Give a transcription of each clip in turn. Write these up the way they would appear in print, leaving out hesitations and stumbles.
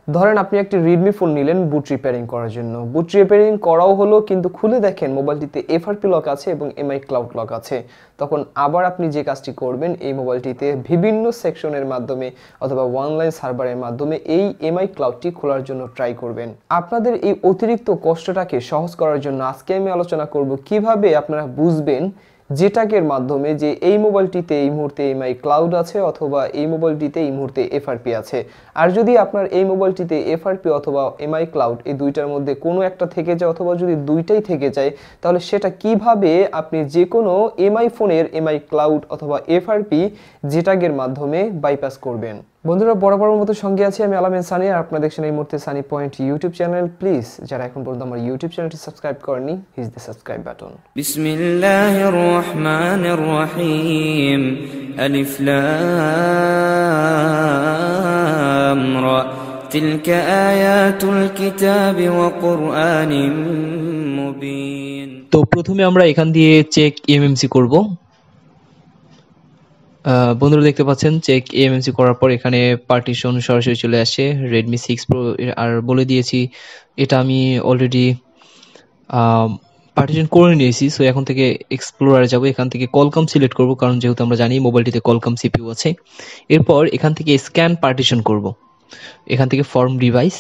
ধরেন আপনি একটি রেডমি ফোন নিলেন বুট রিপেয়ারিং করার জন্য। বুট রিপেয়ারিং করাও হলো, কিন্তু খুলে দেখেন মোবাইলটিতে FRP লক আছে এবং MI ক্লাউড লক আছে। তখন আবার আপনি যে কাজটি করবেন, এই মোবাইলটিতে বিভিন্ন সেকশনের মাধ্যমে অথবা অনলাইন সার্ভারের মাধ্যমে এই MI ক্লাউডটি খোলার জন্য ট্রাই করবেন। আপনাদের এই অতিরিক্ত কষ্টটাকে সহজ করার জন্য আজকে আমি আলোচনা করব কিভাবে আপনারা বুঝবেন জেটাগের মাধ্যমে যে এই মোবাইলটিতে এই মুহূর্তে MI ক্লাউড আছে অথবা এই মোবাইলটিতে এই মুহূর্তে FRP আছে। আর যদি আপনার এই মোবাইলটিতে FRP অথবা MI ক্লাউড এই দুইটার মধ্যে কোনো একটা থেকে যায় অথবা যদি দুইটাই থেকে যায়, তাহলে সেটা কিভাবে আপনি যে কোনো MI ফোনের MI ক্লাউড অথবা FRP জেটাগের মাধ্যমে বাইপাস করবেন। বন্ধুরা, বরাবরের মতো সঙ্গে আছি আমি আলামিন সানি, আর আপনারা দেখছেন এই মুহূর্তে Sunny point YouTube channel. Please যারা এখন পর্যন্ত আমার ইউটিউব চ্যানেলটি সাবস্ক্রাইব করেননি, হিট দ্য সাবস্ক্রাইব বাটন। বিসমিল্লাহির রহমানির রহিম। আলিফ লাম রা তিলকা আয়াতুল কিতাবি ওয়া কুরআনিম মুবিন। তো প্রথমে আমরা এখান দিয়ে চেক এমএমসি করব। বন্ধুরা দেখতে পাচ্ছেন চেক এমএমসি করার পর এখানে পার্টিশন সরাসরি চলে আসে Redmi 6 Pro। আর বলে দিয়েছি এটা আমি অলরেডি পার্টিশন করে নিয়েছি। সো এখন থেকে এক্সপ্লোরারে যাব, এখান থেকে কলকম সিলেক্ট করব, কারণ যেহেতু আমরা জানি মোবাইলটিতে কলকম সিপিইউ আছে। এরপর এখান থেকে স্ক্যান পার্টিশন করব, এখান থেকে ফর্ম ডিভাইস।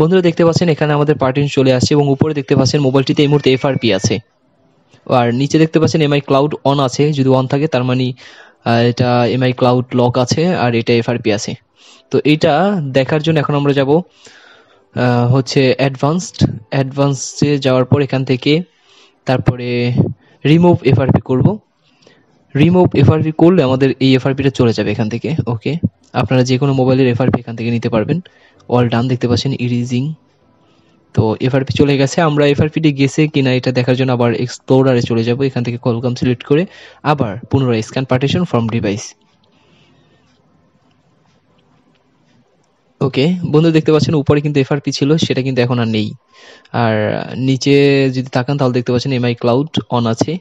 বন্ধুরা দেখতে পাচ্ছেন এখানে আমাদের পার্টিশন চলে আসছে এবং উপরে দেখতে পাচ্ছেন মোবাইলটিতে এই মুহূর্তে FRP আছে, আর নিচে দেখতে পাচ্ছেন MI ক্লাউড অন আছে। যদি অন থাকে তার মানে এটা MI ক্লাউড লক আছে আর এটা FRP আছে। তো এইটা দেখার জন্য এখন আমরা যাব হচ্ছে অ্যাডভান্সডে যাওয়ার পর এখান থেকে তারপরে রিমুভ FRP করব। রিমুভ FRP করলে আমাদের এই FRPটা চলে যাবে এখান থেকে। ওকে, আপনারা যে কোনো মোবাইলের FRP এখান থেকে নিতে পারবেন। অল ডান দেখতে পাচ্ছেন ইরেজিং। তো FRP চলে গেছে। আমরা FRPটি গেছে কিনা এটা দেখার জন্য আবার এক্সপ্লোরারে চলে যাব, এখান থেকে কলকম সিলেক্ট করে আবার পুনরায় স্ক্যান পার্টিশন ফ্রম ডিভাইস। ওকে বন্ধু দেখতে পাচ্ছেন উপরে কিন্তু FRP ছিল, সেটা কিন্তু এখন আর নেই। আর নিচে যদি তাকান তাহলে দেখতে পাচ্ছেন MI ক্লাউড অন আছে।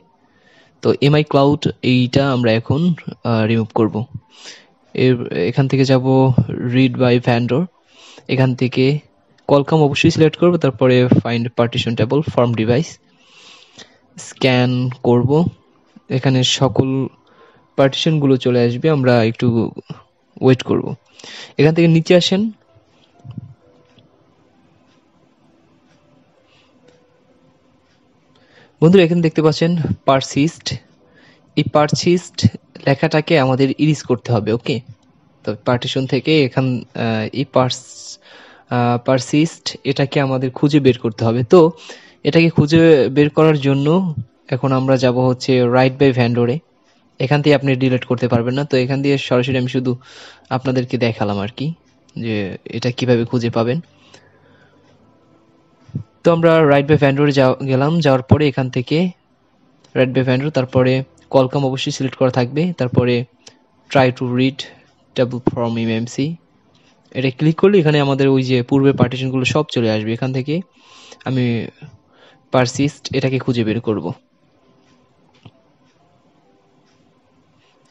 তো MI ক্লাউড এইটা আমরা এখন রিমুভ করব। এখান থেকে যাব রিড বাই ভ্যান্ডর, এখান থেকে কলকম অবশ্যই সিলেক্ট করব, তারপরে find partition table form device, scan করব। এখানে সকল পার্টিশনগুলো চলে আসবে, আমরা একটু ওয়েট করব। এখান থেকে নিচে আসেন, বন্ধুরা এখানে দেখতে পাচ্ছেন পারসিস্ট। এই পারসিস্ট লেখাটাকে আমাদের ইরেজ করতে হবে। ওকে, তো পার্টিশন থেকে এখান এই পারসিস্ট এটাকে আমাদের খুঁজে বের করতে হবে। তো এটাকে খুঁজে বের করার জন্য এখন আমরা যাব হচ্ছে রাইট বাই ভ্যান্ডরে। এখান থেকে আপনি ডিলিট করতে পারবেন না, তো এখান দিয়ে সরাসরি আমি শুধু আপনাদেরকে দেখালাম আর কি যে এটা কিভাবে খুঁজে পাবেন। তো আমরা রাইট বাই ভ্যান্ডরে গেলাম, যাওয়ার পরে এখান থেকে রাইট বাই ভ্যান্ডর, তারপরে কলকম অবশ্যই সিলেক্ট করা থাকবে, তারপরে try to read table from MMC এটা ক্লিক করলে এখানে আমাদের ওই যে পূর্বের পার্টিশনগুলো সব চলে আসবে। এখান থেকে আমি পারসিস্ট এটাকে খুঁজে বের করব।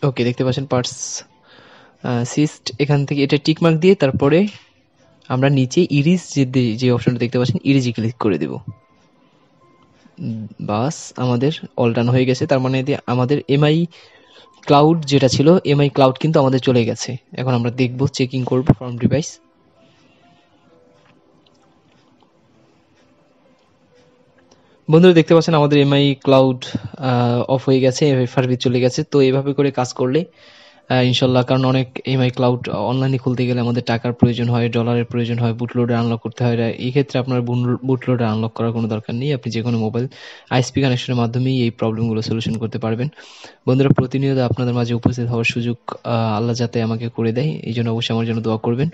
ওকে দেখতে পাচ্ছেন পারসিস্ট, এখান থেকে এটা টিক মার্ক দিয়ে তারপরে আমরা নিচে ইরিজ যে অপশনটা দেখতে পাচ্ছেন ইরিজে ক্লিক করে দেব। বাস আমাদের অল ডান হয়ে গেছে। তার মানে আমাদের MI ক্লাউড যেটা ছিল MI ক্লাউড কিন্তু আমাদের চলে গেছে। এখন আমরা দেখব, চেকিং করব ফর্ম ডিভাইস। বন্ধুরা দেখতে পাচ্ছেন আমাদের MI ক্লাউড অফ হয়ে গেছে, FRP চলে গেছে। তো এইভাবে করে কাজ করলে ইনশাল্লাহ, কারণ অনেক MI ক্লাউড অনলাইনে খুলতে গেলে আমাদের টাকার প্রয়োজন হয়, ডলারের প্রয়োজন হয়, বুটলোডে আনলক করতে হয়। এই ক্ষেত্রে আপনার বুটলোডে আনলক করার কোনো দরকার নেই, আপনি যে কোনো মোবাইল ISP কানেকশনের মাধ্যমেই এই প্রবলেমগুলো সলিউশন করতে পারবেন। বন্ধুরা প্রতিনিয়ত আপনাদের মাঝে উপস্থিত হওয়ার সুযোগ আল্লাহ যাতে আমাকে করে দেয়, এই জন্য অবশ্যই আমার জন্য দোয়া করবেন।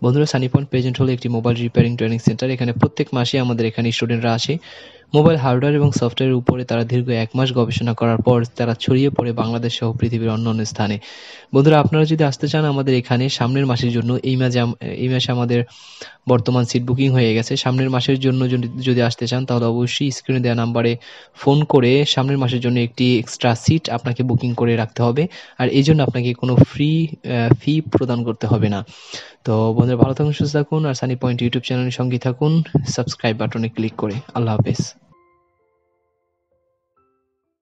বন্ধুরা সানি পয়েন্ট প্রেজেন্ট হলো একটি মোবাইল রিপেয়ারিং ট্রেনিং সেন্টার। এখানে প্রত্যেক মাসে আমাদের এখানে স্টুডেন্টরা আসে। মোবাইল হার্ডওয়্যার এবং সফটওয়্যারের উপরে তারা দীর্ঘ 1 মাস গবেষণা করার পর তারা ছড়িয়ে পড়ে বাংলাদেশ সহ পৃথিবীর অন্যান্য স্থানে। বন্ধুরা, আপনারা যদি আসতে চান আমাদের এখানে সামনের মাসের জন্য, এই মাসে আমাদের বর্তমান সিট বুকিং হয়ে গেছে। সামনের মাসের জন্য যদি আসতে চান তাহলে অবশ্যই স্ক্রিনে দেওয়া নাম্বারে ফোন করে সামনের মাসের জন্য একটি এক্সট্রা সিট আপনাকে বুকিং করে রাখতে হবে। আর এই জন্য আপনাকে কোনো ফি প্রদান করতে হবে না। তো বন্ধুরা, ভালো থাকুন, সুস্থ থাকুন, আর সানি পয়েন্ট ইউটিউব চ্যানেলের সঙ্গে থাকুন সাবস্ক্রাইব বাটনে ক্লিক করে। আল্লাহ হাফেজ।